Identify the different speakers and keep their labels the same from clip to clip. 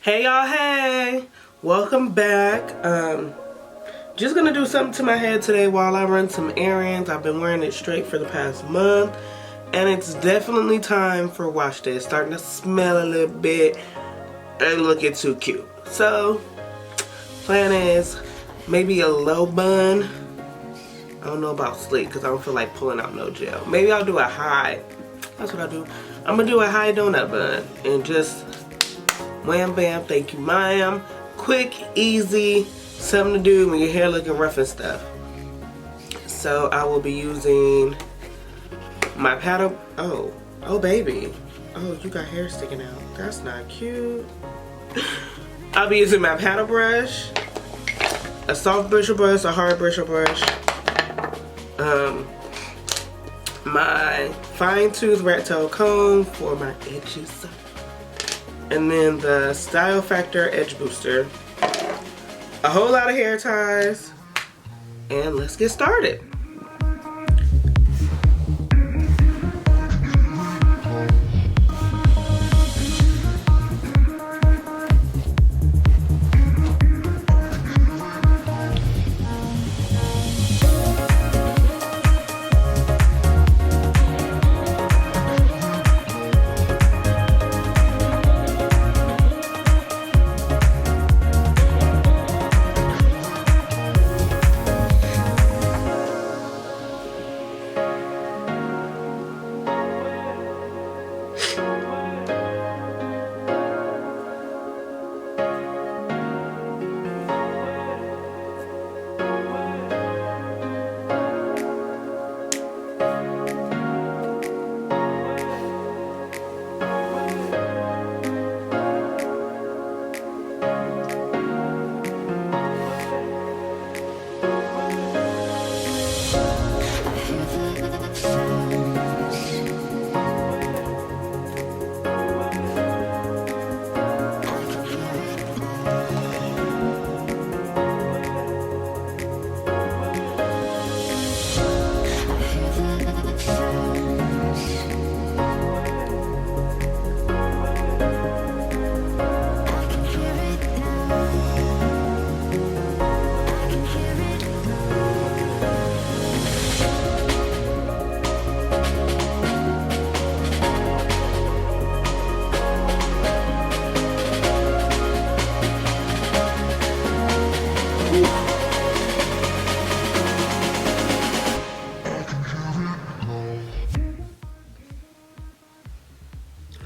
Speaker 1: Hey y'all, hey! Welcome back. Just gonna do something to my head today while I run some errands. I've been wearing it straight for the past month, and it's definitely time for wash day. It's starting to smell a little bit and looking too cute. So, plan is maybe a low bun. I don't know about sleek because I don't feel like pulling out no gel. Maybe I'll do a high. That's what I'll do. I'm gonna do a high donut bun and just wham bam, thank you ma'am. Quick, easy, something to do when your hair looking rough and stuff. So I will be using my paddle. Oh baby. Oh, you got hair sticking out. That's not cute. I'll be using my paddle brush, a soft bristle brush, a hard bristle brush, my fine tooth rat tail comb for my edges, and then the Style Factor Edge Booster, a whole lot of hair ties, and let's get started.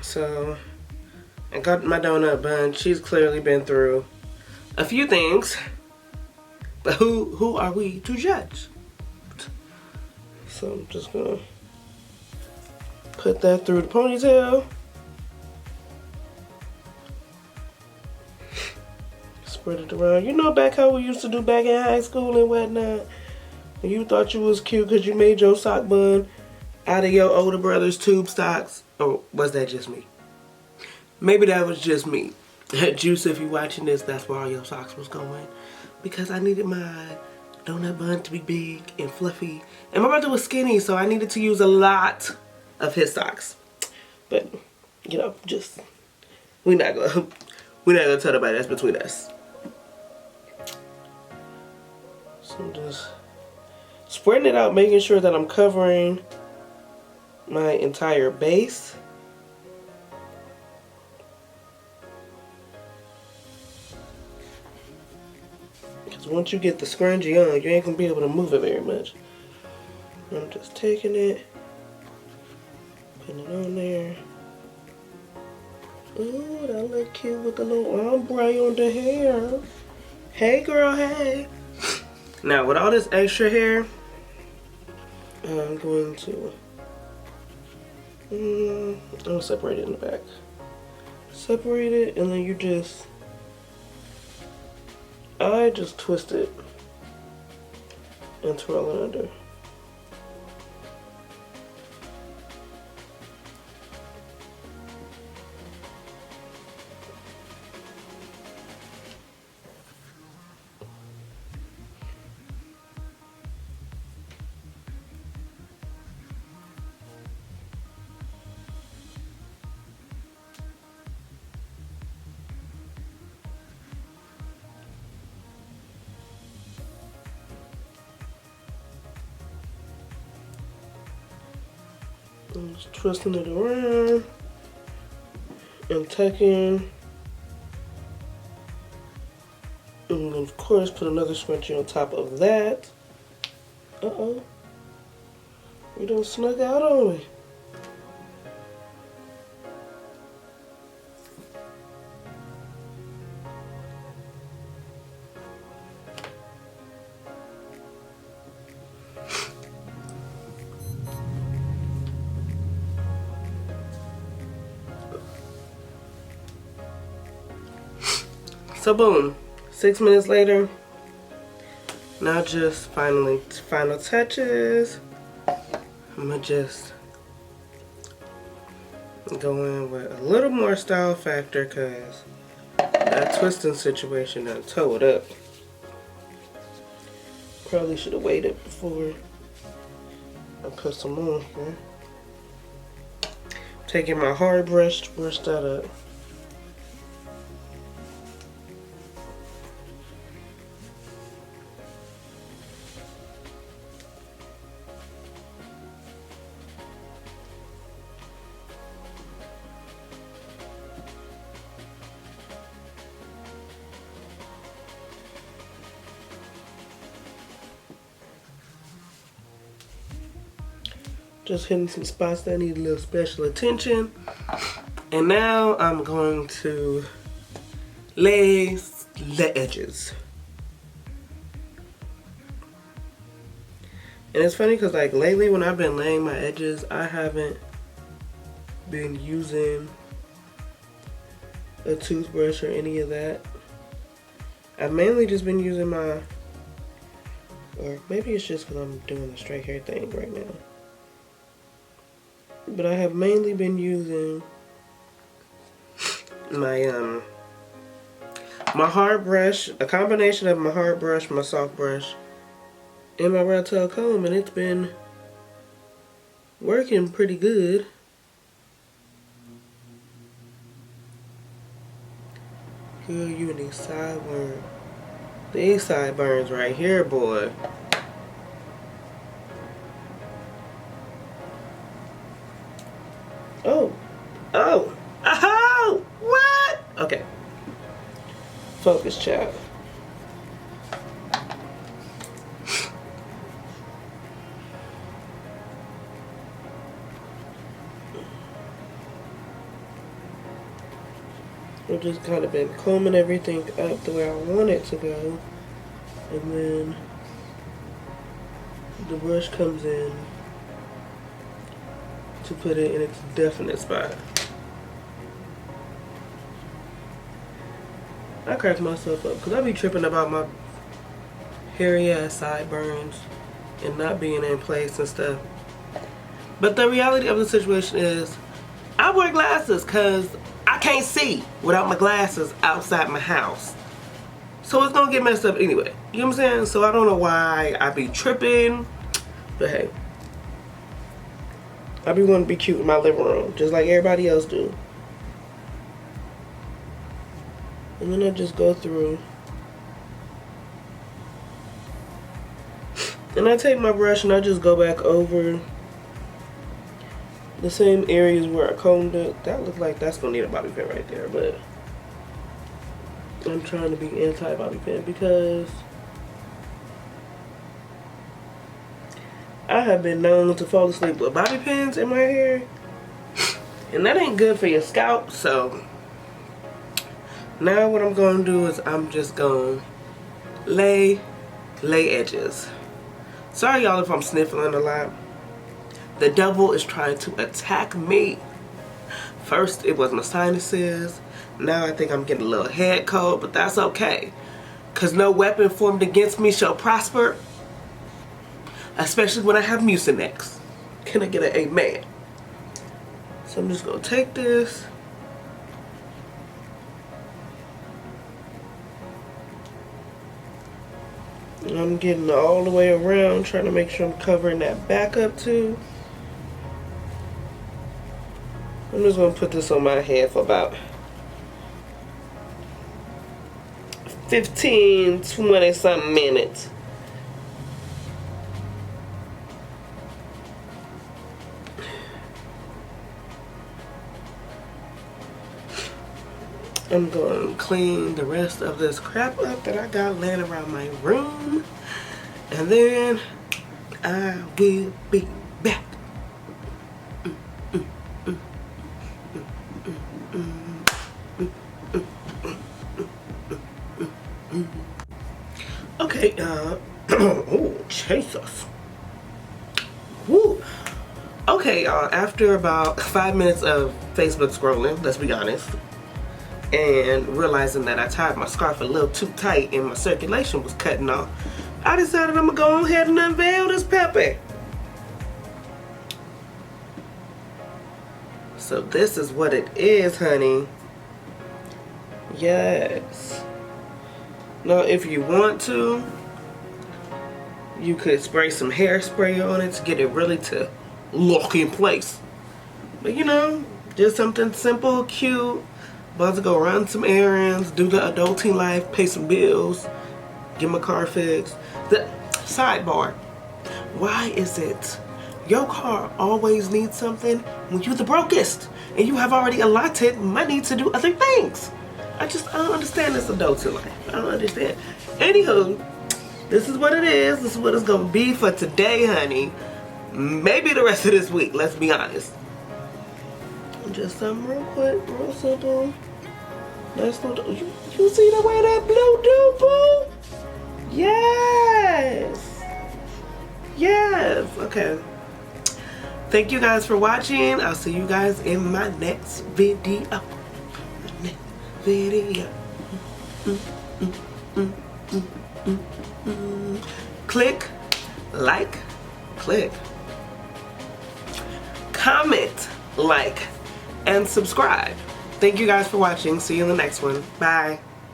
Speaker 1: So, I got my donut bun. She's clearly been through a few things, but who are we to judge? So I'm just gonna put that through the ponytail. Spread it around. You know back how we used to do back in high school and whatnot? And you thought you was cute because you made your sock bun out of your older brother's tube socks. Or was that just me? Maybe that was just me. Juice, if you're watching this, that's where all your socks was going. Because I needed my donut bun to be big and fluffy. And my brother was skinny, so I needed to use a lot of his socks. But, you know, just, we're not gonna tell nobody, that's between us. So I'm just spreading it out, making sure that I'm covering my entire base. Because once you get the scrunchie on, you ain't gonna be able to move it very much. I'm just taking it, putting it on there. Ooh, that look cute with the little ombre on the hair. Hey girl, hey. Now with all this extra hair, I'm going to I'll separate it in the back. Separate it, and then I just twist it and twirl it under. I'm just twisting it around and tucking. And of course, put another scrunchie on top of that. Uh-oh. You done snuck out on me. So boom, 6 minutes later, now just final touches. I'm gonna just go in with a little more style factor because that twisting situation done toe it up. Probably should have waited before I put some on here. Taking my hard brush to brush that up. Just hitting some spots that need a little special attention. And now I'm going to lay the edges. And it's funny because like lately when I've been laying my edges, I haven't been using a toothbrush or any of that. I've mainly just been using my, or maybe it's just because I'm doing the straight hair thing right now. But I have mainly been using my my hard brush, a combination of my hard brush, my soft brush, and my rat tail comb, and it's been working pretty good. Girl, you and these sideburns. These sideburns right here, boy. Oh, what? Okay. Focus, child. I've just kind of been combing everything up the way I want it to go. And then the brush comes in to put it in its definite spot. I crack myself up because I be tripping about my hairy ass sideburns and not being in place and stuff. But the reality of the situation is I wear glasses because I can't see without my glasses outside my house. So it's gonna get messed up anyway. You know what I'm saying? So I don't know why I be tripping, but hey. I be wanting to be cute in my living room, just like everybody else do. And then I just go through. And I take my brush and I just go back over the same areas where I combed it. That looks like that's gonna need a bobby pin right there, but I'm trying to be anti-bobby pin because I have been known to fall asleep with bobby pins in my hair, and that ain't good for your scalp. So now what I'm gonna do is I'm just gonna lay edges. Sorry y'all if I'm sniffling a lot. The devil is trying to attack me. First it was my sinuses. Now I think I'm getting a little head cold, but that's okay. Cause no weapon formed against me shall prosper. Especially when I have Mucinex. Can I get an amen? So I'm just gonna take this. And I'm getting all the way around, trying to make sure I'm covering that back up too. I'm just gonna put this on my head for about 15, 20 something minutes. I'm going to clean the rest of this crap up that I got laying around my room. And then I will be back. Okay, oh, Jesus. Woo. Okay, y'all, after about 5 minutes of Facebook scrolling, let's be honest, and realizing that I tied my scarf a little too tight and my circulation was cutting off, I decided I'm gonna go ahead and unveil this puppy. So this is what it is, honey. Yes. Now, if you want to, you could spray some hairspray on it to get it really to lock in place. But you know, just something simple, cute. About to go run some errands, do the adulting life, pay some bills, get my car fixed. The sidebar, why is it your car always needs something when you're the brokest and you have already allotted money to do other things? I don't understand this adulting life. I don't understand. Anywho, this is what it is. This is what it's gonna be for today, honey. Maybe the rest of this week, let's be honest. Just something real quick, real simple. Nice little, you see the way that blue do, boo? Yes. Yes, okay. Thank you guys for watching. I'll see you guys in my next video. Click, like, click, comment, like, and subscribe. Thank you guys for watching. See you in the next one. Bye.